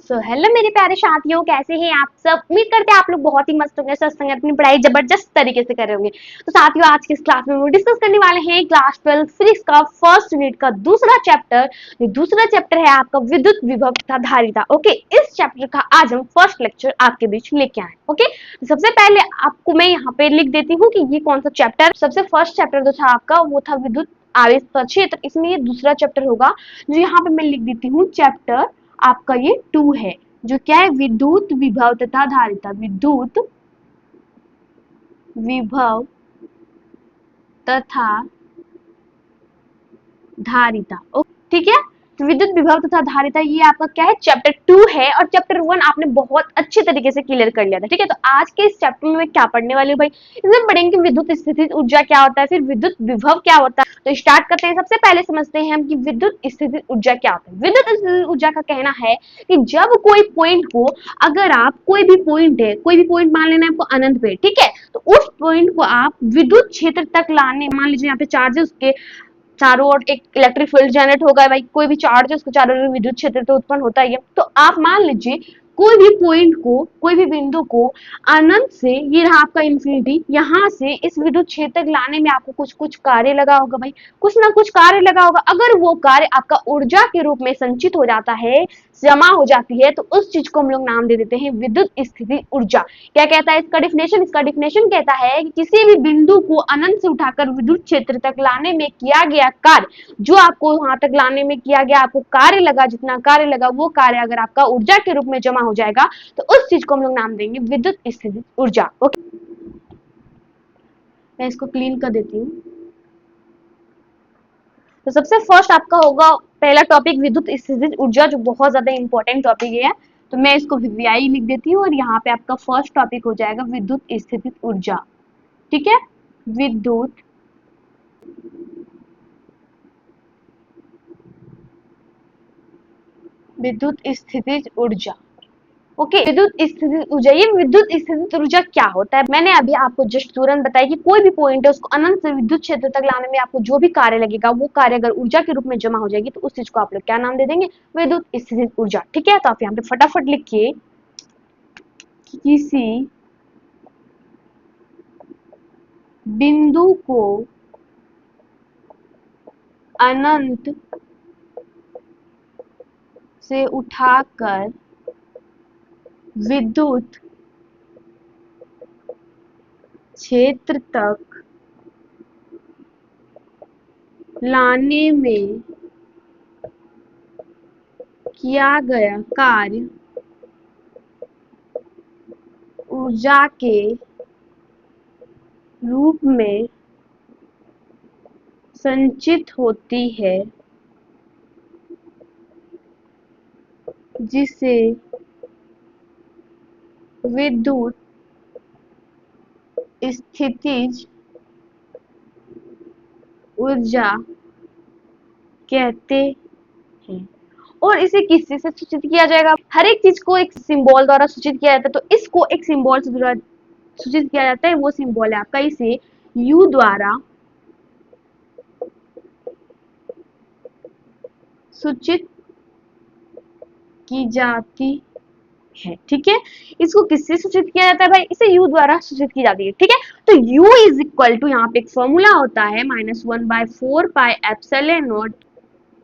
So hello मेरे प्यारे साथियों, कैसे हैं आप सब। उम्मीद करते हैं आप लोग बहुत ही मस्त होंगे, स्वस्थ होंगे, अपनी पढ़ाई जबरदस्त तरीके से कर रहे होंगे। तो साथियों, आज की इस क्लास में हम डिस्कस करने वाले हैं क्लास 12 फिजिक्स का फर्स्ट यूनिट का दूसरा चैप्टर। ये दूसरा चैप्टर है आपका विद्युत विभव तथा धारिता। ओके, इस चैप्टर का आज हम फर्स्ट लेक्चर आपके बीच लेके आए। ओके, तो सबसे पहले आपको मैं यहाँ पे लिख देती हूँ कि ये कौन सा चैप्टर। सबसे फर्स्ट चैप्टर जो था आपका वो था विद्युत आवेश क्षेत्र, इसमें ये दूसरा चैप्टर होगा। जो यहाँ पे मैं लिख देती हूँ चैप्टर आपका ये 2 है, जो क्या है, विद्युत विभव तथा धारिता। विद्युत विभव तथा धारिता। ठीक है, तो विद्युत विभव तथा धारिता ये आपका क्या है, चैप्टर 2 है। और चैप्टर 1 आपने बहुत अच्छे तरीके से क्लियर कर लिया था। ठीक है, तो आज के इस चैप्टर में मैं क्या पढ़ने वाली हूँ भाई, इसमें पढ़ेंगे कि विद्युत स्थितिज ऊर्जा क्या होता है, फिर विद्युत विभव क्या होता है। तो स्टार्ट करते हैं। सबसे पहले समझते हैं हम कि विद्युत स्थितिज ऊर्जा क्या होता है। विद्युत स्थितिज ऊर्जा का कहना है कि जब कोई पॉइंट को, अगर आप कोई भी पॉइंट है, कोई भी पॉइंट मान लेना है आपको अनंत पे, ठीक है, तो उस पॉइंट को आप विद्युत क्षेत्र तक लाने, मान लीजिए यहाँ पे चार्ज है, उसके चारों ओर एक इलेक्ट्रिक फील्ड जनरेट होगा भाई, कोई भी चार्ज है उसके चारों ओर विद्युत क्षेत्र तो उत्पन्न होता ही है। तो आप मान लीजिए कोई भी पॉइंट को, कोई भी बिंदु को अनंत से, ये रहा आपका इंफिनिटी, यहाँ से इस विद्युत क्षेत्र तक लाने में आपको कुछ कुछ कार्य लगा होगा भाई, कुछ ना कुछ कार्य लगा होगा। अगर वो कार्य आपका ऊर्जा के रूप में संचित हो जाता है, जमा हो जाती है, तो उस चीज को हम लोग नाम दे देते हैं विद्युत स्थिति ऊर्जा। क्या कहता है इसका डिफिनेशन? इसका डिफिनेशन कहता है कि किसी भी बिंदु को अनंत से उठाकर विद्युत क्षेत्र तक लाने में किया गया कार्य, जो आपको वहां तक लाने में किया गया आपको कार्य लगा, जितना कार्य लगा, वो कार्य अगर आपका ऊर्जा के रूप में जमा हो जाएगा, तो उस चीज को हम लोग नाम देंगे विद्युत स्थिति ऊर्जा। ओके, मैं इसको क्लीन कर देती हूँ। तो सबसे फर्स्ट आपका होगा पहला टॉपिक विद्युत स्थितिज ऊर्जा, जो बहुत ज्यादा इंपॉर्टेंट टॉपिक है। तो मैं इसको वीवीआई लिख देती हूँ और यहाँ पे आपका फर्स्ट टॉपिक हो जाएगा विद्युत स्थितिज ऊर्जा। ठीक है, विद्युत विद्युत स्थितिज ऊर्जा। ओके, विद्युत स्थितिज ऊर्जा, ये विद्युत स्थितिज ऊर्जा क्या होता है, मैंने अभी आपको जस्ट तुरंत बताया कि कोई भी पॉइंट है उसको अनंत से विद्युत क्षेत्र तक लाने में आपको जो भी कार्य लगेगा, वो कार्य अगर ऊर्जा के रूप में जमा हो जाएगी, तो उस चीज को आप लोग क्या नाम दे देंगे, विद्युत स्थितिज ऊर्जा। ठीक है, तो आप यहाँ पे फटाफट लिखिए, किसी बिंदु को अनंत से उठाकर विद्युत क्षेत्र तक लाने में किया गया कार्य ऊर्जा के रूप में संचित होती है, जिसे विद्युत स्थितिज ऊर्जा कहते हैं। और इसे किससे सूचित किया जाएगा? हर एक चीज को एक सिंबल द्वारा सूचित किया जाता है, तो इसको एक सिंबल से सूचित किया जाता है। वो सिंबल है आपका, इसे यू द्वारा सूचित की जाती है। ठीक है, इसको किससे सूचित किया जाता है भाई? इसे u द्वारा सूचित की जाती है। ठीक है, तो u इज इक्वल टू, यहाँ पे एक फॉर्मूला होता है, -1/4πε0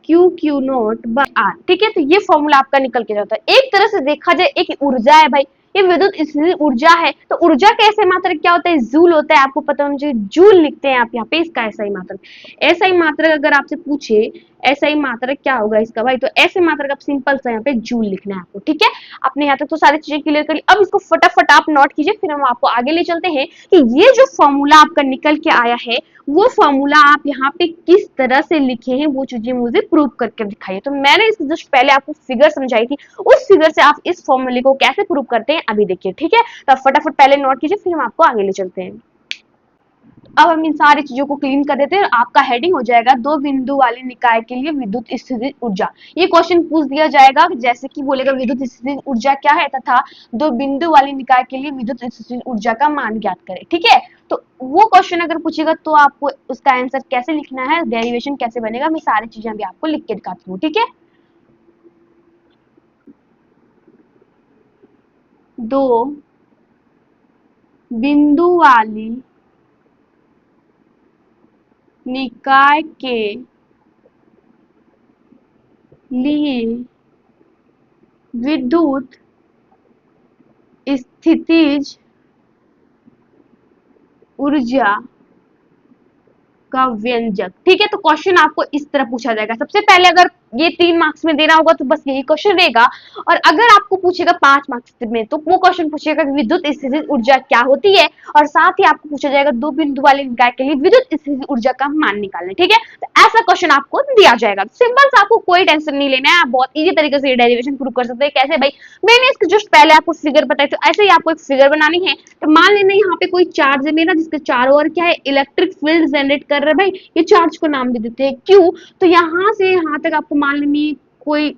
Q0/R। ठीक है, तो ये फॉर्मूला आपका निकल के जाता है। एक तरह से देखा जाए एक ऊर्जा है भाई, ये विद्युत स्थिति ऊर्जा है। तो ऊर्जा का ऐसे मात्रक क्या होता है? जूल होता है। आपको पता होना चाहिए, जूल लिखते हैं आप यहाँ पे इसका ऐसा ही मात्रक। ऐसा ही मात्रक अगर आपसे पूछे ऐसा ही मात्रक क्या होगा इसका भाई, तो ऐसे मात्रक आप सिंपल सा यहाँ पे जूल लिखना है आपको। ठीक है, आपने यहाँ तक तो सारी चीजें क्लियर कर ली। अब इसको फटाफट आप नोट कीजिए, फिर हम आपको आगे ले चलते हैं कि ये जो फॉर्मूला आपका निकल के आया है, वो फॉर्मूला आप यहाँ पे किस तरह से लिखे हैं, वो चीजें मुझे प्रूव करके दिखाइए। तो मैंने इस जस्ट पहले आपको फिगर समझाई थी, उस फिगर से आप इस फॉर्मूले को कैसे प्रूव करते हैं अभी देखिए। ठीक है, तो आप फटाफट पहले नोट कीजिए, फिर हम आपको आगे ले चलते हैं। अब हम इन सारी चीजों को क्लीन कर देते हैं। आपका हेडिंग हो जाएगा दो बिंदु वाले निकाय के लिए विद्युत स्थितिज ऊर्जा। ये क्वेश्चन पूछ दिया जाएगा, जैसे कि बोलेगा विद्युत स्थितिज ऊर्जा क्या है तथा दो बिंदु वाले निकाय के लिए विद्युत स्थितिज ऊर्जा का मान ज्ञात करें। ठीक है, तो वो क्वेश्चन अगर पूछेगा तो आपको उसका आंसर कैसे लिखना है, डेरिवेशन कैसे बनेगा, मैं सारी चीजें अभी आपको लिख के दिखाती हूँ। ठीक है, दो बिंदु वाली निकाय के लिए विद्युत स्थितिज ऊर्जा का व्यंजक। ठीक है, तो क्वेश्चन आपको इस तरह पूछा जाएगा। सबसे पहले अगर ये 3 मार्क्स में देना होगा तो बस यही क्वेश्चन रहेगा, और अगर आपको पूछेगा 5 मार्क्स में तो वो क्वेश्चन पूछेगा कि विद्युत स्थितिज ऊर्जा क्या होती है, और साथ ही आपको पूछा जाएगा दो बिंदु वाले निकाय के लिए विद्युत स्थितिज ऊर्जा का मान निकालना। ठीक है, तो ऐसा क्वेश्चन आपको दिया जाएगा। सिंपल सा, आपको कोई टेंशन नहीं लेना है, आप बहुत इजी तरीके से डेरिवेशन प्रूव कर सकते हैं। कैसे भाई, मैंने इसके जस्ट पहले आपको फिगर बताई, तो ऐसे ही आपको एक फिगर बनानी है। तो मान लेना यहाँ पे कोई चार्ज है मेरा, जिसके चारों ओर क्या है, इलेक्ट्रिक फील्ड जनरेट कर रहा है भाई। ये चार्ज को नाम दे देते हैं क्यू। तो यहाँ से यहाँ तक आपको मान लेनी कोई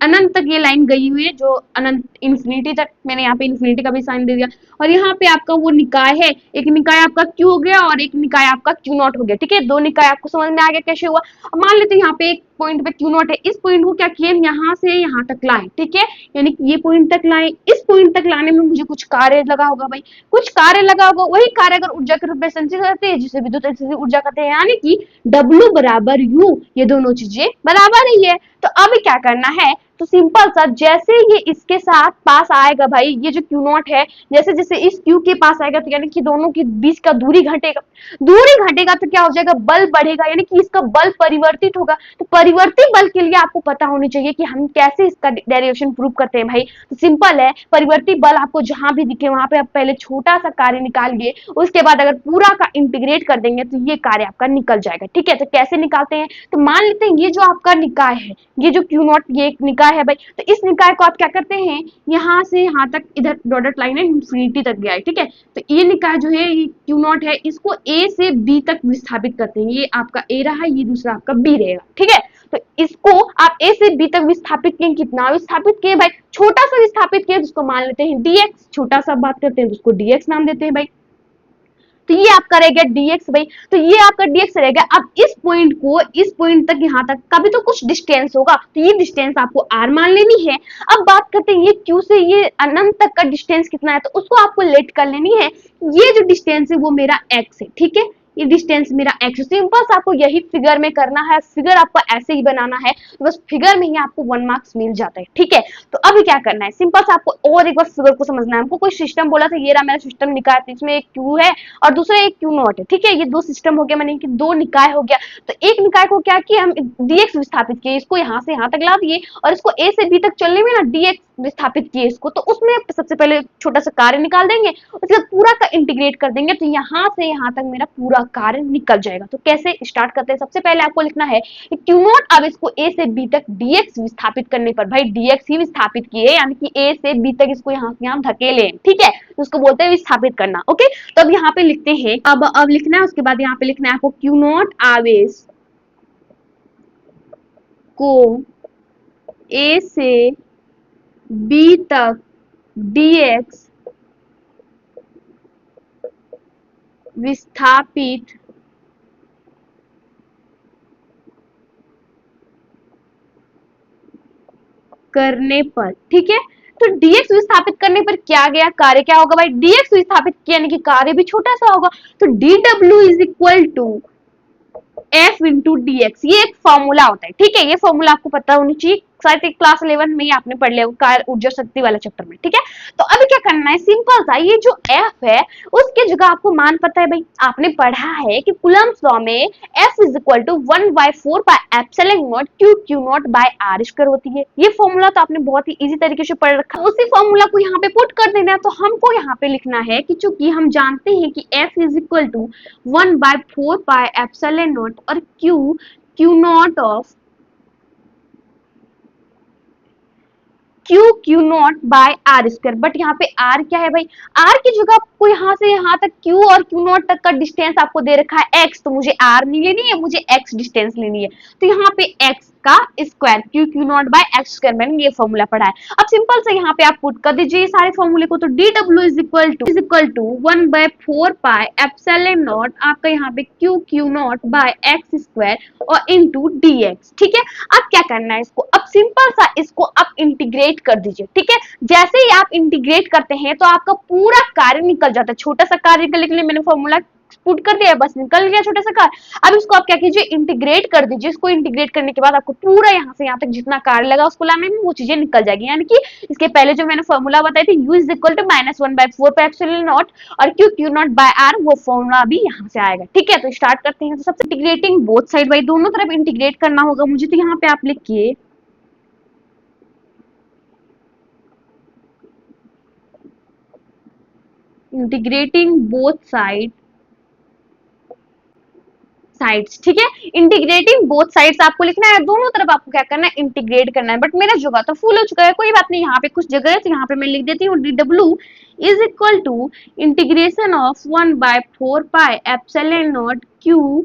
अनंत तक ये लाइन गई हुई है, जो अनंत इन्फिनिटी तक, मैंने यहाँ पे इन्फिनिटी का भी साइन दे दिया। और यहाँ पे आपका वो निकाय है, एक निकाय आपका क्यू हो गया और एक निकाय आपका क्यू नॉट हो गया। ठीक है, दो निकाय आपको समझ में आ गया कैसे हुआ। अब मान लेते हैं यहाँ पे एक पॉइंट पे क्यू नॉट है, इस पॉइंट को क्या किए, यहाँ से यहाँ तक लाए। ठीक है, यानी कि ये पॉइंट तक लाए, इस पॉइंट तक लाने में मुझे कुछ कार्य लगा होगा भाई, कुछ कार्य लगा होगा। वही कार्य अगर ऊर्जा के रूप में संचित करते हैं, जिसे विद्युत स्थितिज ऊर्जा कहते हैं, यानी कि W बराबर U, ये दोनों चीजें बराबर ही है। तो अब क्या करना है, तो सिंपल सा, जैसे ये इसके साथ पास आएगा भाई, ये जो क्यू नॉट है, जैसे जैसे इस क्यू के पास आएगा, तो यानी कि दोनों के बीच का दूरी घटेगा। दूरी घटेगा तो क्या हो जाएगा, बल बढ़ेगा, यानी कि इसका बल परिवर्तित होगा। तो परिवर्तित बल के लिए आपको पता होनी चाहिए कि हम कैसे इसका डेरिवेशन प्रूव करते हैं भाई। तो सिंपल है, परिवर्तित बल आपको जहां भी दिखे वहां पे आप पहले छोटा सा कार्य निकालिए, उसके बाद अगर पूरा का इंटीग्रेट कर देंगे तो ये कार्य आपका निकल जाएगा। ठीक है, तो कैसे निकालते हैं, तो मान लेते हैं ये जो आपका निकाय है, ये जो क्यू नॉट, ये एक निकाय है भाई। तो इस निकाय को आप क्या करते हैं, यहाँ से यहाँ तक, इधर डॉटेड लाइन है, इंफिनिटी तक गया है। ठीक है, तो ये निकाय जो है, ये क्यू नॉट है, इसको ए से बी तक विस्थापित करते हैं। ये आपका ए रहा, ये दूसरा आपका बी रहेगा। ठीक है, तो इसको आप ए से बी तक विस्थापित किए, कितना विस्थापित किए भाई, छोटा सा विस्थापित किए, जिसको मान लेते हैं dx। छोटा सा बात करते हैं तो उसको dx नाम देते हैं भाई। तो ये आपका रह गया dx भाई, तो ये आपका dx रहेगा। अब इस पॉइंट को इस पॉइंट तक यहाँ तक का भी तो कुछ डिस्टेंस होगा, तो ये डिस्टेंस आपको r मान लेनी है। अब बात करते हैं ये q से ये अनंत तक का डिस्टेंस कितना है, तो उसको आपको लेट कर लेनी है। ये जो डिस्टेंस है वो मेरा x है। ठीक है, ये डिस्टेंस मेरा x। सिंपल से आपको यही फिगर में करना है, फिगर आपको ऐसे ही बनाना है, तो बस फिगर में ही आपको 1 मार्क्स मिल जाता है। ठीक है, तो अभी क्या करना है, सिंपल से आपको और एक बार फिगर को समझना है। हमको कोई सिस्टम बोला था, ये रहा मेरा सिस्टम निकाय, इसमें एक क्यू है और दूसरा एक क्यू नॉट है। ठीक है, ये दो सिस्टम हो गया, मैंने कि दो निकाय हो गया। तो एक निकाय को क्या किया, हम dx विस्थापित किए, इसको यहाँ से यहाँ तक ला दिए, और इसको a से b तक चलने में ना dx विस्थापित किए इसको, तो उसमें सबसे पहले छोटा सा कार्य निकाल देंगे, उसके बाद पूरा का इंटीग्रेट कर देंगे, तो यहाँ से यहाँ तक मेरा पूरा कार्य निकल जाएगा। तो कैसे स्टार्ट करते हैं, सबसे पहले आपको लिखना है क्यू नॉट। अब इसको a से b तक dx विस्थापित करने पर भाई dx ही विस्थापित किए, यानी कि a से b तक इसको यहाँ से यहाँ धकेले। ठीक है, तो उसको बोलते हैं विस्थापित करना। ओके, तो अब यहाँ पे लिखते हैं, अब लिखना है, उसके बाद यहाँ पे लिखना है आपको क्यू नॉट आवेश को a से b तक dx विस्थापित करने पर। ठीक है, तो dx विस्थापित करने पर क्या गया, कार्य क्या होगा भाई, dx विस्थापित किया यानी कि कार्य भी छोटा सा होगा। तो dw is equal to f into dx, ये एक फॉर्मूला होता है। ठीक है, ये फॉर्मूला आपको पता होनी चाहिए, शायद क्लास 11 में ही आपने पढ़ लिया कार्य ऊर्जा शक्ति वाला चैप्टर में। ठीक है, तो अभी क्या करना है, सिंपल सा, ये जो f है उसके जगह आपको मान पता है भाई, आपने पढ़ा है कि कूलम्ब्स लॉ में f is equal to 1/4 by epsilon not q not by r square होती है। ये फॉर्मूला तो आपने बहुत ही इजी तरीके से पढ़ रखा है, उसी फॉर्मूला को यहाँ पे पुट कर देना है। तो हमको यहाँ पे लिखना है कि चूंकि हम जानते हैं कि f is equal to 1/4 by epsilon not और q not of Q not by R square. But यहाँ पे आर क्या है भाई, आर की जगह आपको यहाँ से यहाँ तक क्यू और क्यू नॉट तक का डिस्टेंस आपको दे रखा है एक्स, तो मुझे आर नहीं लेनी है, मुझे एक्स डिस्टेंस लेनी है। तो यहाँ पे एक्स का square, Q Q not by X square, मैंने ये फॉर्मूला पढ़ा है। अब सिंपल से यहाँ पे आप पुट कर दीजिए सारे फॉर्मूले को, तो D W is equal to 1/4 pi epsilon not आपका यहाँ पे Q Q not by X square और इनटू डी एक्स। ठीक है, अब क्या करना है इसको, अब सिंपल सा इसको आप इंटीग्रेट कर दीजिए। ठीक है, जैसे ही आप इंटीग्रेट करते हैं तो आपका पूरा कार्य निकल जाता है। छोटा सा कार्य निकलने के लिए मैंने फॉर्मूला पुट कर दिया, बस निकल गया छोटा सा कार्य। अब इसको आप क्या कीजिए, इंटीग्रेट कर दीजिए। इसको इंटीग्रेट करने के बाद आपको पूरा यहाँ से यहाँ तक जितना कार्य लगा उसको लाने में वो चीजें निकल जाएगी। यानी कि इसके पहले जो मैंने फॉर्मूला बताई थी u is equal to -1/4 pi epsilon not और q q not by r, वो फॉर्मूला भी यहाँ से आएगा। ठीक है, तो स्टार्ट करते हैं। तो सबसे इंटीग्रेटिंग बोथ साइड, भाई दोनों तरफ इंटीग्रेट करना होगा मुझे, तो यहाँ पे आप लिखिए इंटीग्रेटिंग बोथ साइड्स। ठीक है, इंटीग्रेटिंग बोथ साइड्स आपको लिखना है, दोनों तरफ आपको क्या करना है, इंटीग्रेट करना है। बट मेरा जगह तो फुल हो चुका है, कोई बात नहीं, यहाँ पे कुछ जगह है तो यहाँ पे मैं लिख देती हूँ D W is equal to integration of 1/4 pi epsilon not Q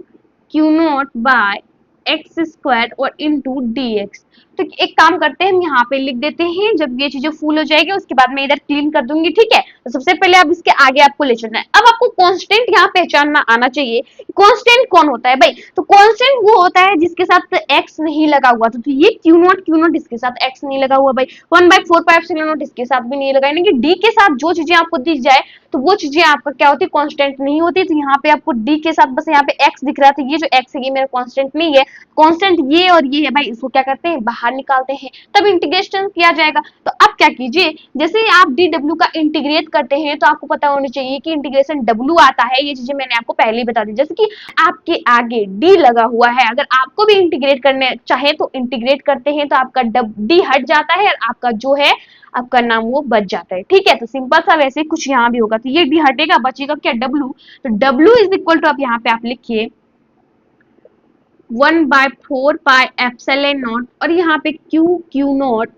Q not by X square और इनटू डी एक्स। तो एक काम करते हैं, हम यहाँ पे लिख देते हैं, जब ये चीजें फुल हो जाएगी उसके बाद मैं इधर क्लीन कर दूंगी। ठीक है, तो सबसे पहले अब इसके आगे आपको ले चलना है। अब आपको कांस्टेंट यहाँ पहचानना आना चाहिए। कांस्टेंट कौन होता है भाई, तो कांस्टेंट वो होता है जिसके साथ एक्स नहीं लगा हुआ। तो ये क्यू नॉट इसके साथ एक्स नहीं लगा हुआ भाई, 1/4 पाई एप्सिलॉन नॉट इसके साथ भी नहीं लगा। यानी कि डी के साथ जो चीजें आपको दी जाए तो वो चीजें आपका क्या होती है, कांस्टेंट नहीं होती। तो यहाँ पे आपको डी के साथ बस यहाँ पे एक्स दिख रहा था, ये जो एक्स है ये मेरा कांस्टेंट नहीं है, कांस्टेंट ये और ये है भाई। इसको क्या करते हैं, बाहर निकालते हैं, तब इंटीग्रेशन किया जाएगा। तो अब क्या कीजिए, जैसे ही आप डी डब्ल्यू का इंटीग्रेट करते हैं तो आपको पता होना चाहिए कि इंटीग्रेशन डब्ल्यू आता है। ये चीजें मैंने आपको पहले ही बता दी। जैसे कि आपके आगे डी लगा हुआ है, अगर आपको भी इंटीग्रेट करने चाहे तो इंटीग्रेट करते हैं तो आपका डी हट जाता है और आपका जो है आपका नाम वो बच जाता है। ठीक है, तो सिंपल सा वैसे कुछ यहाँ भी होगा, तो ये डी हटेगा, बचेगा क्या, डब्ल्यू। तो डब्ल्यू इज इक्वल टू, अब यहाँ पे आप लिखिए 1/4 पाई एप्सिलॉन नॉट और यहाँ पे Q Q not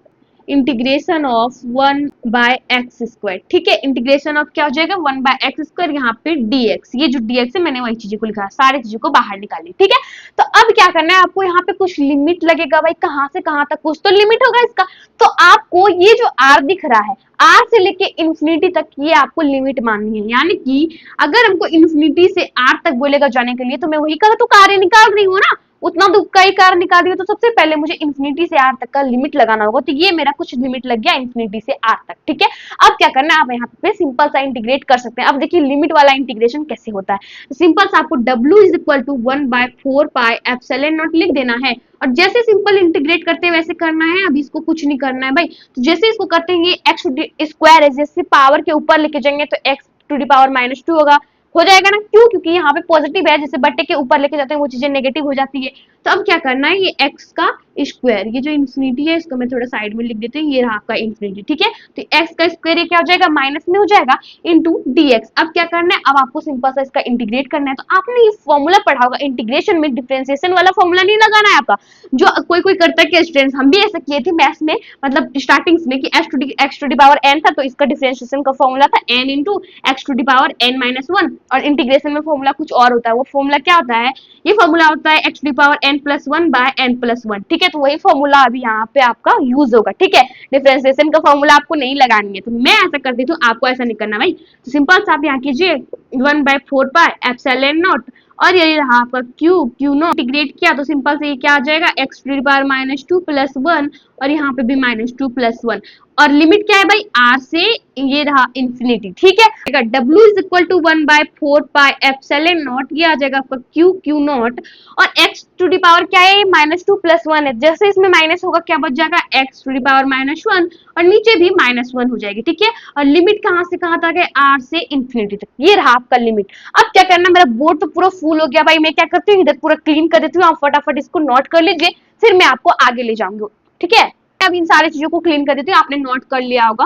integration of 1/x square. ठीक है, इंटीग्रेशन ऑफ क्या हो जाएगा, 1/x स्क्वायर, यहाँ पे dx। ये जो dx है मैंने वही चीजों को लिखा, सारी चीजों को बाहर निकाली। ठीक है, तो अब क्या करना है आपको, यहाँ पे कुछ लिमिट लगेगा भाई, कहाँ से कहाँ तक कुछ तो लिमिट होगा इसका। तो आपको ये जो r दिख रहा है, r से लेके इन्फिनिटी तक ये आपको लिमिट माननी है। यानी कि अगर हमको इन्फिनिटी से r तक बोलेगा जाने के लिए तो मैं वही कहा तो कार्य निकाल रही हूँ ना, उतना तो कई कार्य निकाल रही हो, तो सबसे पहले मुझे इन्फिनिटी से आर तक का लिमिट लगाना होगा। तो ये मेरा कुछ लिमिट लग गया इन्फिनिटी से आर तक। ठीक है, अब क्या करना है, आप यहाँ पे सिंपल सा इंटीग्रेट कर सकते हैं। अब देखिए लिमिट वाला इंटीग्रेशन कैसे होता है। तो सिंपल सा आपको W is equal to 1/4 pi epsilon not लिख देना है और जैसे सिंपल इंटीग्रेट करते हैं वैसे करना है। अभी इसको कुछ नहीं करना है भाई, तो जैसे इसको करते हैं एक्स स्क्वायर है, जैसे पावर के ऊपर लेके जाएंगे तो एक्स टू द पावर -2 होगा, हो जाएगा ना, क्यों, क्योंकि यहाँ पे पॉजिटिव है, जैसे बट्टे के ऊपर लेके जाते हैं वो चीजें नेगेटिव हो जाती है। तो अब क्या करना है, ये x का स्क्वायर, ये जो इन्फिनिटी है इसको मैं थोड़ा साइड में लिख देती हूँ, ये रहा आपका इन्फिनिटी। ठीक है, तो x का स्क्वायर ये क्या हो जाएगा, माइनस में हो जाएगा इनटू dx। अब क्या करना है, अब आपको सिंपल सा इसका इंटीग्रेट करना है। तो आपने ये फॉर्मूला पढ़ा होगा, इंटीग्रेशन में डिफरेंशिएशन वाला फॉर्मूला नहीं लगाना है आपका, जो कोई करता है स्टूडेंट्स, हम भी ऐसा किए थे मैथ्स में, मतलब स्टार्टिंग में कि x to the power n था, तो इसका डिफरेंशिएशन का फॉर्मूला था n into x to the power n-1। और इंटीग्रेशन में फॉर्मूला कुछ और होता है, वो फॉर्मूला क्या होता है, ये फॉर्मूला होता है x to the power n+1 by n+1। ठीक है, तो वही फॉर्मूला अभी यहाँ पे आपका यूज होगा। ठीक है, डिफरेंशिएशन का फॉर्मूला आपको नहीं लगानी है, तो मैं ऐसा कर देती हूँ, आपको ऐसा नहीं करना भाई। तो सिंपल सा आप यहाँ कीजिए 1/4 पाई एप्सिलॉन नॉट और ये रहा आपका क्यू नॉट, इंटीग्रेट किया तो सिंपल से ये क्या आ जाएगा, x टू द पावर -2 + 1 और यहाँ पे भी -2 + 1 और लिमिट क्या है भाई, r से ये रहा इन्फिनिटी। ठीक है, W is equal to 1/4 pi epsilon not, ये आ जाएगा आपका क्यू नॉट और x टू द पावर क्या है, -2 + 1 है, जैसे इसमें माइनस होगा क्या बच जाएगा, x टू द पावर -1 और नीचे भी -1 हो जाएगी। ठीक है, और लिमिट कहाँ से कहाँ तक है, r से इन्फिनिटी तक, ये रहा आपका लिमिट। अब क्या करना, मेरा बोर्ड तो पूरा फुल हो गया भाई, मैं क्या करती हूँ इधर पूरा क्लीन कर देती हूँ, आप फटाफट इसको नोट कर लीजिए, फिर मैं आपको आगे ले जाऊंगी। ठीक है, अब इन सारी चीजों को क्लीन कर देती हूँ, आपने नोट कर लिया होगा।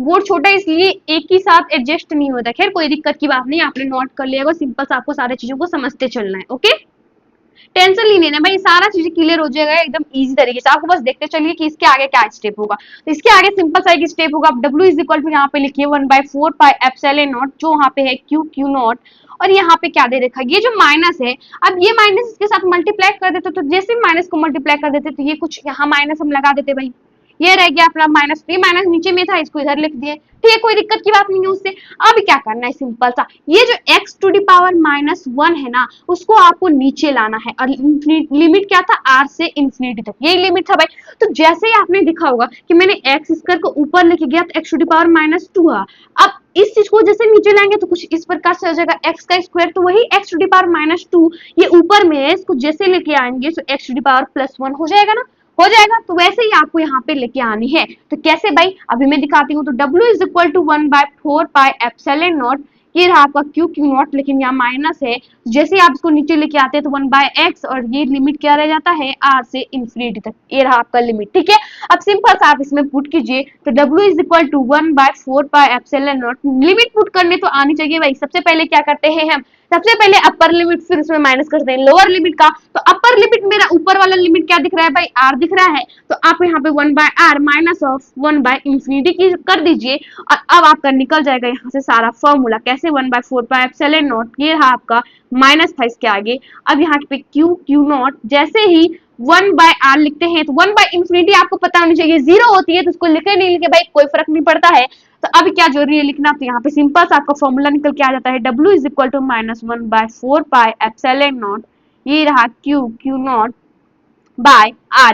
बोर्ड छोटा इसलिए एक ही साथ एडजस्ट नहीं होता, खैर कोई दिक्कत की बात नहीं, आपने नोट कर लिया होगा। सिंपल से आपको सारी चीजों को समझते चलना है। ओके, टेंशन नहीं लेना भाई, सारा चीजें क्लियर हो जाएगा एकदम इजी तरीके से, आपको बस देखते चलिए कि इसके आगे क्या स्टेप होगा। तो इसके आगे सिंपल सा एक स्टेप होगा, आप W इज इक्वल टू यहाँ पे लिखिए 1/4 पाई एप्सिलॉन नॉट, जो वहाँ पे है क्यू नॉट और यहाँ पे क्या दे रखा है, ये जो माइनस है, अब ये माइनस इसके साथ मल्टीप्लाई कर देते, तो जैसे माइनस को मल्टीप्लाई कर देते तो ये कुछ यहाँ माइनस हम लगा देते भाई, ये रह गया अपना माइनस, ये माइनस नीचे में था, इसको इधर लिख दिए, ठीक है, कोई दिक्कत की बात नहीं है उससे। अब क्या करना है, सिंपल सा, ये जो x टू दी पावर -1 है ना, उसको आपको नीचे लाना है, और लिमिट क्या था, r से इंफिनिटी तक, यही लिमिट था भाई। तो जैसे ही आपने देखा होगा कि मैंने x स्क्वायर को ऊपर लेके गया तो x टू दी पावर -2 है। अब इस चीज को जैसे नीचे लाएंगे तो कुछ इस प्रकार से हो जाएगा, x का स्क्वायर तो वही x टू दी पावर -2, ये ऊपर में है, इसको जैसे लेके आएंगे तो x टू दी पावर +1 हो जाएगा ना, हो जाएगा। तो वैसे ही आपको यहाँ पे लेके आनी है, तो कैसे भाई, अभी मैं दिखाती हूँ। तो W is equal to 1/4 pi epsilon not, ये रहा आपका Q नॉट, लेकिन यहाँ माइनस है, जैसे आप इसको नीचे लेके आते हैं तो 1/x, और ये लिमिट क्या रह जाता है, r से इंफिनिटी तक, ये रहा आपका लिमिट, ठीक है। अब सिंपल सा आप इसमें पुट कीजिए, तो W is equal to 1/4 pi epsilon not, limit put करने तो आनी चाहिए भाई। सबसे पहले क्या करते हैं हम, सबसे पहले अपर लिमिट, फिर उसमें माइनस करते हैं लोअर लिमिट का। तो अपर लिमिट, मेरा ऊपर वाला लिमिट क्या दिख रहा है भाई, r दिख रहा है, तो आप यहाँ पे 1/r माइनस ऑफ 1/इंफिनिटी की कर दीजिए, और अब आपका निकल जाएगा यहाँ से सारा फॉर्मूला, कैसे 1/4 पाई एप्सिलॉन नॉट, ये रहा आपका, माइनस था इसके आगे, अब यहाँ पे Q नॉट, जैसे ही 1/r लिखते हैं तो 1/इंफिनिटी आपको पता होनी चाहिए 0 होती है, तो उसको लिखे नहीं लिखे भाई कोई फर्क नहीं पड़ता है। तो अब क्या जरूरी है लिखना, तो यहाँ पे सिंपल सा आपका फॉर्मूला निकल के आ जाता है, W is equal to -1/4 pi epsilon not, ये रहा Q नॉट बाय R,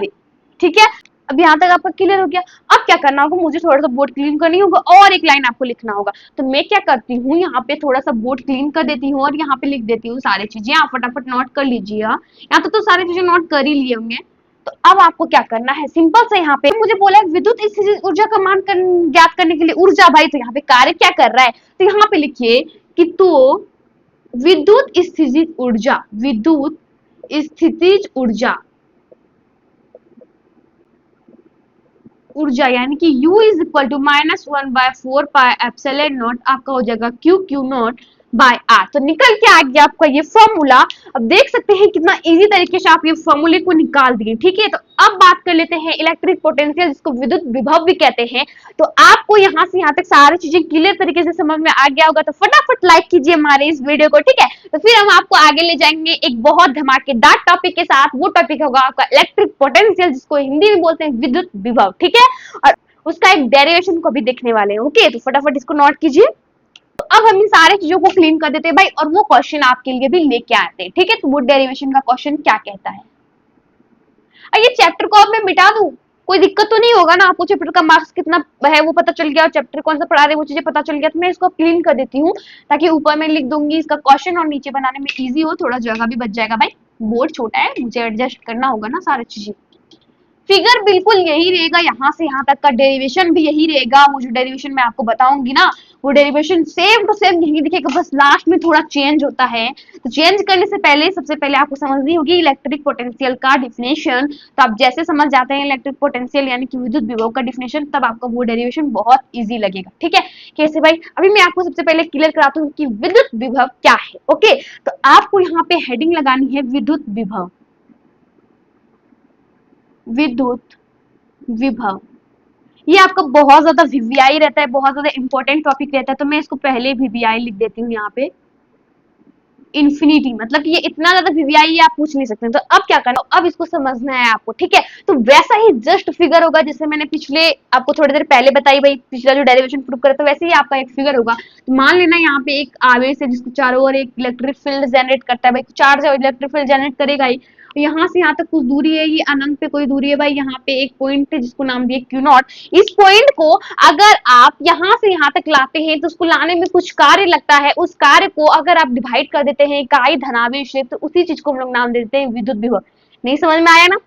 ठीक है। अब यहाँ तक आपका क्लियर हो गया। अब क्या करना होगा, मुझे थोड़ा सा बोर्ड क्लीन करनी होगा और एक लाइन आपको लिखना होगा। तो मैं क्या करती हूँ, यहाँ पे थोड़ा सा बोर्ड क्लीन कर देती हूँ और यहाँ पे लिख देती हूँ सारी चीजें, आप फटाफट नोट कर लीजिए। यहाँ तो सारी चीजें नोट कर ही लिए होंगे। तो अब आपको क्या करना है, सिंपल से यहाँ पे मुझे बोला है विद्युत स्थितिज ऊर्जा का मान ज्ञात करने के लिए ऊर्जा, भाई तो यहाँ पे कार्य क्या कर रहा है, तो यहाँ पे लिखिए कि तो विद्युत स्थितिज ऊर्जा, विद्युत स्थितिज ऊर्जा यानी कि U is equal to -1/4 pi epsilon not, आपका हो जाएगा Q नॉट बाय R। तो निकल के आ गया आपका ये फॉर्मूला। अब देख सकते हैं कितना इजी तरीके से आप ये फॉर्मूले को निकाल दिए, ठीक है। तो अब बात कर लेते हैं इलेक्ट्रिक पोटेंशियल, जिसको विद्युत विभव भी कहते हैं। तो आपको यहाँ से यहाँ तक सारी चीजें क्लियर तरीके से समझ में आ गया होगा, तो फटाफट लाइक कीजिए हमारे इस वीडियो को, ठीक है। तो फिर हम आपको आगे ले जाएंगे एक बहुत धमाकेदार टॉपिक के साथ। वो टॉपिक होगा आपका इलेक्ट्रिक पोटेंशियल, जिसको हिंदी में बोलते हैं विद्युत विभव, ठीक है। और उसका एक डेरिवेशन को भी देखने वाले हैं, ओके। तो फटाफट इसको नोट कीजिए। तो अब हम इन सारे चीजों को क्लीन कर देते हैं भाई, और वो क्वेश्चन आपके लिए भी लेके आते हैं, ठीक है। तो वो डेरिवेशन का क्वेश्चन क्या कहता है, ये चैप्टर को अब मैं मिटा दूं, कोई दिक्कत तो नहीं होगा ना, आपको चैप्टर का मार्क्स कितना है वो पता चल गया, और चैप्टर कौन सा पढ़ा रहे वो चीजें पता चल गया। तो मैं इसको क्लीन कर देती हूँ ताकि ऊपर में लिख दूंगी इसका क्वेश्चन, और नीचे बनाने में इजी हो, थोड़ा जगह भी बच जाएगा भाई। बोर्ड छोटा है, मुझे एडजस्ट करना होगा ना सारी चीजें। फिगर बिल्कुल यही रहेगा, यहाँ से यहाँ तक का डेरिवेशन भी यही रहेगा। वो जो डेरिवेशन मैं आपको बताऊंगी ना, वो डेरिवेशन सेम टू सेम यही दिखेगा, बस लास्ट में थोड़ा चेंज होता है। तो चेंज करने से पहले सबसे पहले आपको समझनी होगी इलेक्ट्रिक पोटेंशियल का डिफिनेशन। तो आप जैसे समझ जाते हैं इलेक्ट्रिक पोटेंशियल यानी कि विद्युत विभव का डिफिनेशन, तब आपका वो डेरिवेशन बहुत ईजी लगेगा, ठीक है। कैसे भाई, अभी मैं आपको सबसे पहले क्लियर कराता हूँ कि विद्युत विभव क्या है, ओके। तो आपको यहाँ पे हेडिंग लगानी है विद्युत विभव, विद्युत विभव। ये आपका बहुत ज्यादा वीवीआई रहता है, बहुत ज्यादा इंपॉर्टेंट टॉपिक रहता है, तो मैं इसको पहले वीवीआई लिख देती हूँ यहाँ पे। इन्फिनिटी मतलब कि ये इतना ज्यादा वीवीआई आप पूछ नहीं सकते। तो अब क्या करना, अब इसको समझना है आपको, ठीक है। तो वैसा ही जस्ट फिगर होगा जैसे मैंने पिछले आपको थोड़ी देर पहले बताई भाई, पिछला जो डेरिवेशन प्रूव करा, तो वैसे ही आपका एक फिगर होगा। तो मान लेना यहाँ पे एक आवेश है जिसको चारों ओर एक इलेक्ट्रिक फील्ड जनरेट करता है भाई, चार्ज इलेक्ट्रिक फील्ड जनरेट करेगा ही। यहाँ से यहाँ तक कुछ दूरी है, ये अनंत पे कोई दूरी है भाई। यहाँ पे एक पॉइंट है जिसको नाम दिया Q नॉट। इस पॉइंट को अगर आप यहाँ से यहाँ तक लाते हैं तो उसको लाने में कुछ कार्य लगता है, उस कार्य को अगर आप डिवाइड कर देते हैं इकाई धनावेश से, तो उसी चीज को हम लोग नाम दे देते हैं विद्युत विभव। नहीं समझ में आया ना,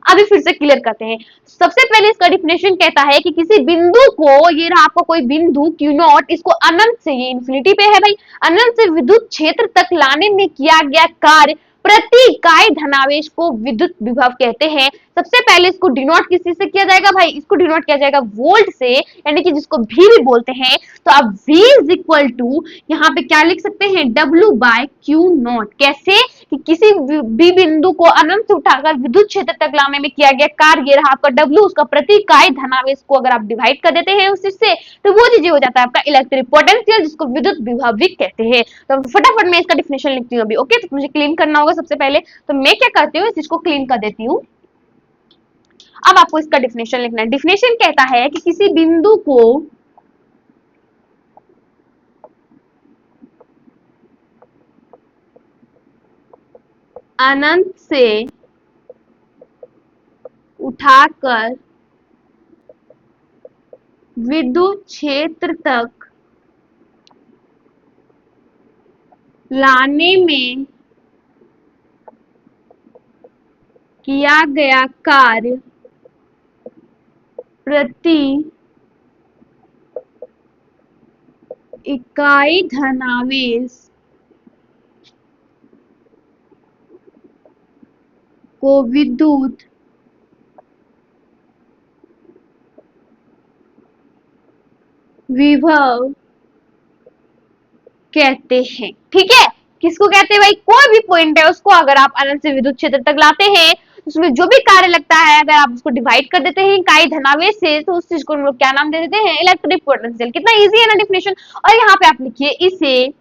अभी फिर से क्लियर करते हैं। सबसे पहले इसका डिफिनेशन कहता है कि किसी बिंदु को, ये रहा आपका कोई बिंदु Q नॉट, इसको अनंत से, ये इन्फिनिटी पे है भाई, अनंत से विद्युत क्षेत्र तक लाने में किया गया कार्य प्रति इकाई धनावेश को विद्युत विभव कहते हैं। सबसे पहले इसको डिनोट किस चीज से किया जाएगा भाई, इसको डिनोट किया जाएगा वोल्ट से, यानी कि जिसको V भी बोलते हैं। तो अब V इज इक्वल टू यहाँ पे क्या लिख सकते हैं, W बाय Q नॉट। कैसे कि किसी भी बिंदु को अनंत से उठाकर विद्युत क्षेत्र तक लाने में किया गया कार्य, ये रहा आपका W, उसका प्रति इकाई धनावेश को अगर आप डिवाइड कर देते हैं उस चीज से, तो वो चीज हो जाता है आपका इलेक्ट्रिक पोटेंशियल, जिसको विद्युत विभव भी कहते हैं। तो फटाफट मैं इसका डिफिनेशन लिखती हूँ अभी। ओके, तो मुझे क्लीन करना होगा सबसे पहले, तो मैं क्या करती हूँ, इस चीज को क्लीन कर देती हूँ। अब आपको इसका डिफिनेशन लिखना है। डिफिनेशन कहता है कि किसी बिंदु को अनंत से उठाकर विद्युत क्षेत्र तक लाने में किया गया कार्य प्रति इकाई धनावेश को विद्युत विभव कहते हैं। ठीक है, किसको कहते हैं भाई, कोई भी पॉइंट है उसको अगर आप अनंत से विद्युत क्षेत्र तक लाते हैं, उसमें जो भी कार्य लगता है अगर आप उसको डिवाइड कर देते हैं इकाई धनावेश से, तो उस चीज को हम लोग क्या नाम दे देते हैं, इलेक्ट्रिक पोटेंशियल। कितना इजी है ना डिफिनेशन। और यहाँ पे आप लिखिए, इसे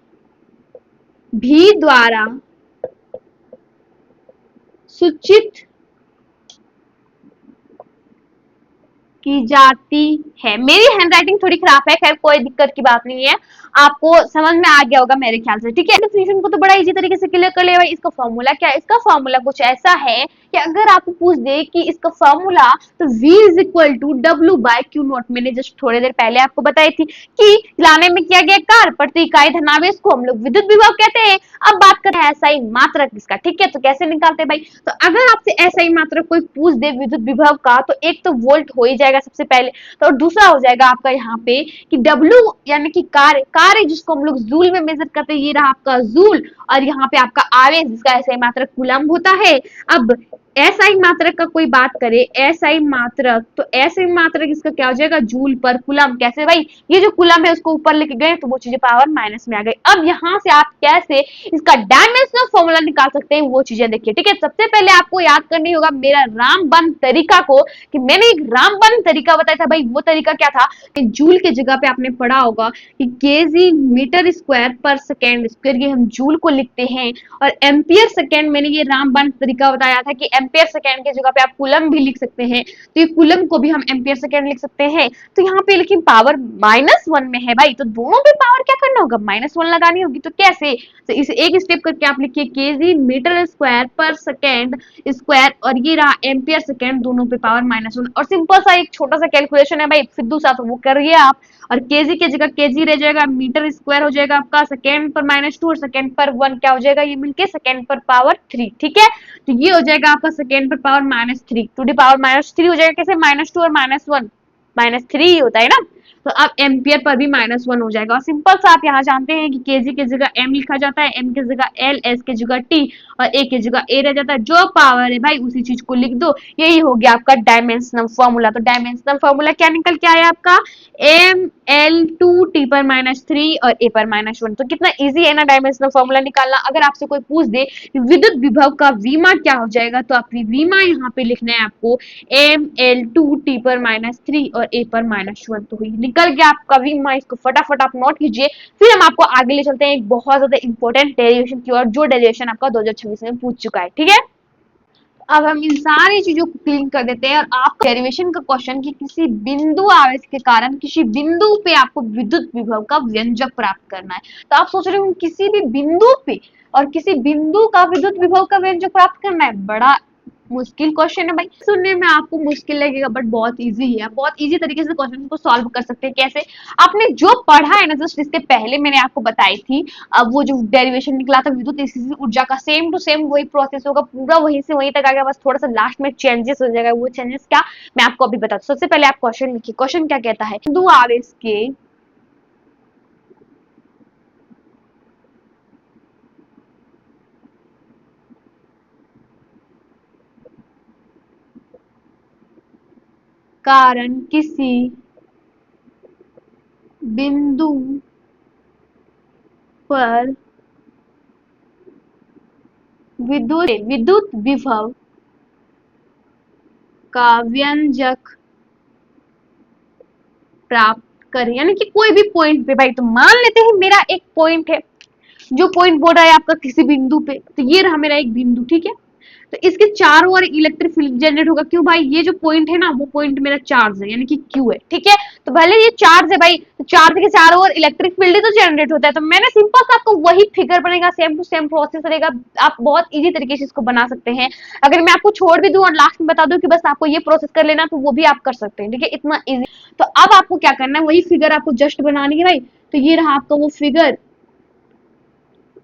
भी द्वारा सूचित की जाती है। मेरी हैंडराइटिंग थोड़ी खराब है, खैर कोई दिक्कत की बात नहीं है, आपको समझ में आ गया होगा मेरे ख्याल से। ठीक है, डेफिनेशन को तो बड़ा इजी तरीके से क्लियर कर लिया भाई। इसका फॉर्मूला क्या है, इसका फॉर्मूला कुछ ऐसा है कि अगर आपको पूछ दे कि इसका फॉर्मूला, तो V is equal to W by Q not. मैंने जस्ट थोड़ी देर पहले आपको बताई थी कि लाने में किया गया कार्य प्रति इकाई धनावेश को हम लोग विद्युत विभव कहते हैं। अब बात करते हैं SI मात्रक इसका। ठीक है, तो कैसे निकालते हैं भाई, तो अगर आपसे SI मात्रक कोई पूछ दे विद्युत विभव का, तो एक तो वोल्ट हो ही जाएगा सबसे पहले, तो दूसरा हो जाएगा आपका यहाँ पे कि W यानी कि कार्य, कार्य जिसको हम लोग जूल में मेजर करते हैं, ये रहा आपका जूल, और यहाँ पे आपका आवेश जिसका SI मात्रक कूलम्ब होता है। अब SI मात्रक का कोई बात करे, SI मात्रक, तो SI मात्रक इसका क्या हो जाएगा, जूल पर कूलम्ब। कैसे भाई, ये जो कूलम्ब है उसको ऊपर लेके गए तो वो चीजें पावर माइनस में आ गई। अब यहाँ से आप कैसे इसका डायमेंशनल फॉर्मूला निकाल सकते हैं वो चीजें देखिए। ठीक है, सबसे पहले आपको याद करनी होगा मेरा रामबन तरीका को, कि मैंने एक रामबन तरीका बताया था भाई। वो तरीका क्या था कि जूल के जगह पे आपने पढ़ा होगा कि केजी मीटर स्क्वायर पर सेकेंड स्क्वायर, ये हम जूल को लिखते हैं, और एम्पियर सेकेंड मैंने ये रामबन तरीका बताया था कि एम्पियर सेकेंड की जगह पे आप कूलम भी लिख सकते हैं, तो ये कूलम को भी हम एम्पियर सेकेंड लिख सकते हैं। तो यहाँ पे लेकिन पावर -1 में है भाई, तो दोनों पे पावर क्या करना होगा, -1 लगानी होगी। तो कैसे, तो इसे एक स्टेप करके आप लिखिए, केजी मीटर स्क्वायर पर सेकेंड स्क्वायर, और ये रहा एम्पियर सेकेंड, दोनों पे पावर -1। और सिंपल सा एक छोटा सा कैलकुलेशन है भाई फिद्दू सा, तो वो करिए आप, और केजी की जगह केजी रह जाएगा, मीटर स्क्वायर हो जाएगा आपका सेकेंड पर -2, और सेकेंड पर 1 क्या हो जाएगा, ये मिलके सेकेंड पर पावर 3। ठीक है, तो ये हो जाएगा आपका सेकेंड पर पावर -3 टू दी पावर -3 हो जाएगा। कैसे, -2 और -1 -3 होता है ना, तो अब एम्पियर पर भी -1 हो जाएगा। और सिंपल सा आप यहाँ जानते हैं कि केजी की जगह एम लिखा जाता है, एम की जगह एल, एस की जगह टी, और ए की जगह ए रह जाता है। जो पावर है भाई उसी चीज को लिख दो, यही हो गया आपका डायमेंशनल फॉर्मूला। तो डायमेंशनल फॉर्मूला क्या निकल के आया आपका, एम एल टू टी पर -3 और ए पर -1। तो कितना इजी है ना डायमेंशनल फॉर्मूला निकालना। अगर आपसे कोई पूछ दे विद्युत विभव का वीमा क्या हो जाएगा, तो आपकी वीमा यहाँ पे लिखना है आपको ML2 टी पर -3 और ए पर -1। तो निकल गया आपका वीमा, इसको फटाफट आप नोट कीजिए। फिर हम आपको आगे ले चलते हैं एक बहुत ज्यादा इंपॉर्टेंट डेरिवेशन की ओर, जो डेरिवेशन आपका 2026 में पूछ चुका है। ठीक है, अब हम इन सारी चीजों को क्लीन कर देते हैं, और आप डेरिवेशन का क्वेश्चन कि किसी बिंदु आवेश के कारण किसी बिंदु पे आपको विद्युत विभव का व्यंजक प्राप्त करना है। तो आप सोच रहे हो किसी भी बिंदु पे और किसी बिंदु का विद्युत विभव का व्यंजक प्राप्त करना है, बड़ा मुश्किल क्वेश्चन है भाई। सुनने में आपको मुश्किल लगेगा बट बहुत इजी है, आप बहुत इजी तरीके से क्वेश्चन को सॉल्व कर सकते हैं। कैसे, आपने जो पढ़ा है ना, जस्ट इसके पहले मैंने आपको बताई थी, अब वो जो डेरिवेशन निकला था विद्युत स्थिति ऊर्जा का, सेम टू सेम वही प्रोसेस होगा, पूरा वहीं से वहीं तक आ गया, बस थोड़ा सा लास्ट में चेंजेस हो जाएगा। वो चेंजेस क्या, मैं आपको अभी बताता हूँ। सबसे पहले आप क्वेश्चन लिखिए, क्वेश्चन क्या कहता है, बिंदु आवेश के कारण किसी बिंदु पर विद्युत विभव का व्यंजक प्राप्त करें, यानी कि कोई भी पॉइंट पे भाई, तो मान लेते हैं मेरा एक पॉइंट है, जो पॉइंट बोल रहा है आपका किसी बिंदु पे, तो ये रहा मेरा एक बिंदु, ठीक है। तो इसके चारों ओर इलेक्ट्रिक फील्ड जनरेट होगा, क्यों भाई, ये जो पॉइंट है ना, वो पॉइंट मेरा चार्ज है, यानी कि क्यू है, ठीक है। तो भले ये चार्ज है भाई, तो चार्ज के चारों ओर इलेक्ट्रिक फील्ड ही तो जनरेट होता है। तो मैंने सिंपल सा आपको वही फिगर बनेगा, सेम टू सेम प्रोसेस रहेगा। आप बहुत इजी तरीके से इसको बना सकते हैं। अगर मैं आपको छोड़ भी दूं और लास्ट में बता दूं कि बस आपको ये प्रोसेस कर लेना, तो वो भी आप कर सकते हैं, ठीक है, इतना इजी। तो अब आपको क्या करना है, वही फिगर आपको जस्ट बनानी है भाई। तो ये रहा आपका वो फिगर,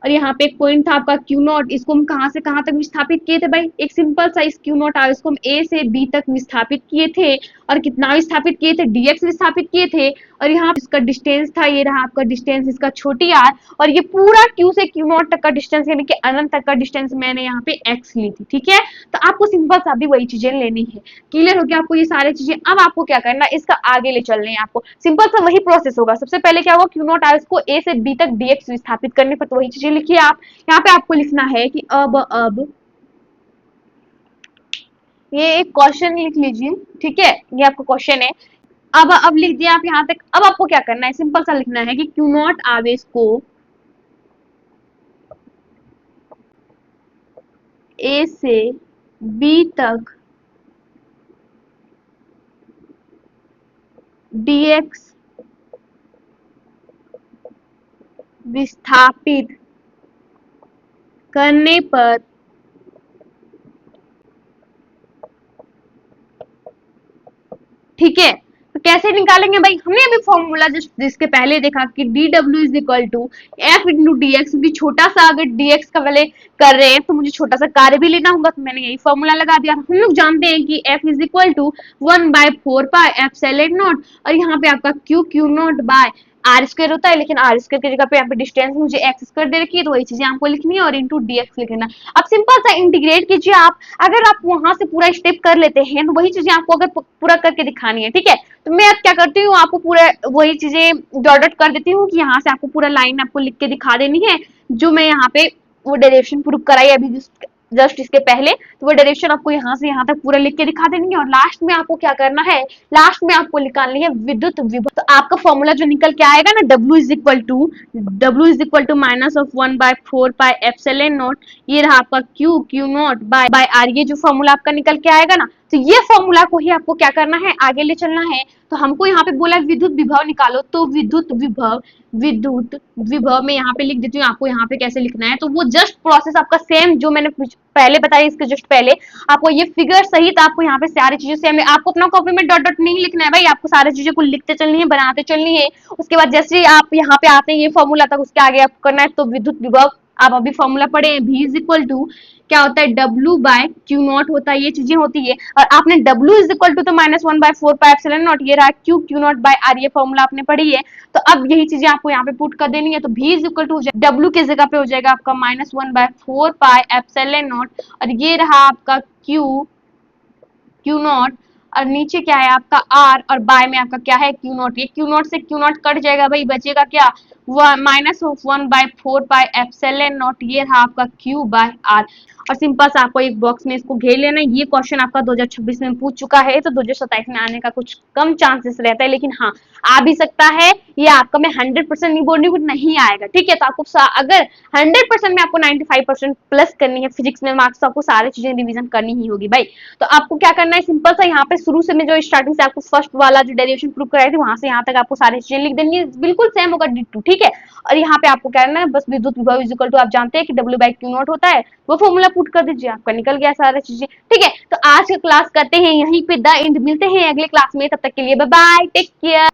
और यहाँ पे एक पॉइंट था आपका क्यू नॉट, इसको हम कहां से कहां तक विस्थापित किए थे भाई, एक सिंपल सा इस क्यू नॉट आर, इसको हम ए से बी तक विस्थापित किए थे। और कितना विस्थापित किए थे, डीएक्स विस्थापित किए थे। और यहाँ इसका डिस्टेंस था, ये रहा आपका डिस्टेंस इसका छोटी आर। और ये पूरा क्यू से क्यू नॉट तक का डिस्टेंस, यानी कि अनंत तक का डिस्टेंस मैंने यहाँ पे एक्स ली थी, ठीक है। तो आपको सिंपल सा भी वही चीजें लेनी है। क्लियर हो गया आपको ये सारी चीजें। अब आपको क्या करना है, इसका आगे ले चलने हैं आपको, सिंपल सा वही प्रोसेस होगा। सबसे पहले क्या होगा, क्यू नॉट आर को ए से बी तक डीएक्स विस्थापित करने पर, तो वही चीजें लिखिए आप। यहाँ पे आपको लिखना है कि अब ये एक क्वेश्चन लिख लीजिए, ठीक है, ये आपका क्वेश्चन है। अब लिख दिया आप यहाँ तक। अब आपको क्या करना है, सिंपल सा लिखना है कि क्यू नॉट आवेश को ए से बी तक डीएक्स विस्थापित करने पर ठीक है। तो कैसे निकालेंगे भाई, हमने अभी फॉर्मूला जिसके पहले देखा कि D W is equal to F into D X, भी छोटा सा अगर डीएक्स का वाले कर रहे हैं तो मुझे छोटा सा कार्य भी लेना होगा, तो मैंने यही फॉर्मूला लगा दिया। हम लोग जानते हैं कि F is equal to 1/4 pi epsilon not, और यहाँ पे आपका Q Q not by R square होता है, लेकिन आर स्क्वायर की जगह पे यहाँ पे डिस्टेंस मुझे एक्स स्क्वायर दे रखी है, तो वही चीजें आपको लिखनी है और इंटू डीएक्स लिखना। अब सिंपल सा इंटीग्रेट कीजिए आप। अगर आप वहां से पूरा स्टेप कर लेते हैं तो वही चीजें आपको अगर पूरा करके दिखानी है, ठीक है। तो मैं अब क्या करती हूँ, आपको पूरा वही चीजें डॉट डॉट कर देती हूँ कि यहाँ से आपको पूरा लाइन आपको लिख के दिखा देनी है, जो मैं यहाँ पे वो डायरेक्शन प्रूव कराई अभी जस्ट इसके पहले। तो वो डायरेक्शन आपको यहाँ से यहाँ तक पूरा लिख के दिखा देनी है। और लास्ट में आपको क्या करना है, लास्ट में आपको निकालनी है विद्युत विभव। तो आपका फॉर्मूला जो निकल के आएगा ना, W is equal to minus of 1/4 pi epsilon not, ये रहा आपका Q Q not by R, ये जो फॉर्मूला आपका निकल के आएगा ना, तो ये फॉर्मूला को ही आपको क्या करना है, आगे ले चलना है। तो हमको यहाँ पे बोला विद्युत विभव निकालो, तो विद्युत विभव में यहाँ पे लिख देती हूँ आपको यहाँ पे कैसे लिखना है। तो वो जस्ट प्रोसेस आपका सेम जो मैंने पहले बताया, इसके जस्ट पहले आपको ये फिगर सहित आपको यहाँ पे सारी चीजें सेम है। आपको अपना कॉपी में डॉट डॉट नहीं लिखना है भाई, आपको सारी चीजें को लिखते चलनी है, बनाते चलनी है। उसके बाद जैसे आप यहाँ पे आते हैं ये फॉर्मूला तक, उसके आगे आपको करना है। तो विद्युत विभव आप अभी फॉर्मूला पढ़े हैं, V इज इक्वल टू क्या होता है, W बाय क्यू नॉट होता है, ये चीजें होती है। और आपने W इज इक्वल टू तो -1/4 पाई एप्सिलॉन नॉट, ये रहा Q Q not by R, ये फॉर्मूला आपने पढ़ी है। तो अब यही चीजें आपको यहाँ पे पुट कर देनी है। तो V is equal to W की जगह पे हो जाएगा आपका -1/4 पाई एप्सिलॉन नॉट, और ये रहा आपका Q नॉट, और नीचे क्या है आपका R, और बाय में आपका क्या है Q नॉट। ये Q नॉट से Q नॉट कट जाएगा भाई, बचेगा क्या, -1/4 पाई एप्सिलॉन नॉट, ये रहा आपका Q बाय R। और सिंपल सा आपको एक बॉक्स में इसको घेर लेना है। ये क्वेश्चन आपका 2026 में पूछ चुका है, तो 2027 में आने का कुछ कम चांसेस रहता है, लेकिन हाँ आ भी सकता है। ये आपका मैं 100% नहीं बोल रही हूँ नहीं आएगा, ठीक है। तो आपको अगर 100% में आपको 95% प्लस करनी है फिजिक्स में मार्क्स, तो आपको सारी चीजें रिवीजन करनी ही होगी भाई। तो आपको क्या करना है, सिंपल सा यहाँ पे शुरू से मैं जो स्टार्टिंग से आपको फर्स्ट वाला जो डेरिवेशन प्रूव कराई थी, वहां से यहाँ तक आपको सारी चीजें लिख देनी है, बिल्कुल सेम होगा डिट्टू, ठीक है। और यहाँ पे आपको क्या करना है, बस विद्युत विभव इज इक्वल टू आप जानते हैं कि W बाय क्यू नॉट होता है, वो फॉर्मूला पुट कर दीजिए, आपका निकल गया सारा चीजें, ठीक है। तो आज की क्लास करते हैं यहीं पे द एंड, मिलते हैं अगले क्लास में, तब तक के लिए बाय बाय, टेक केयर।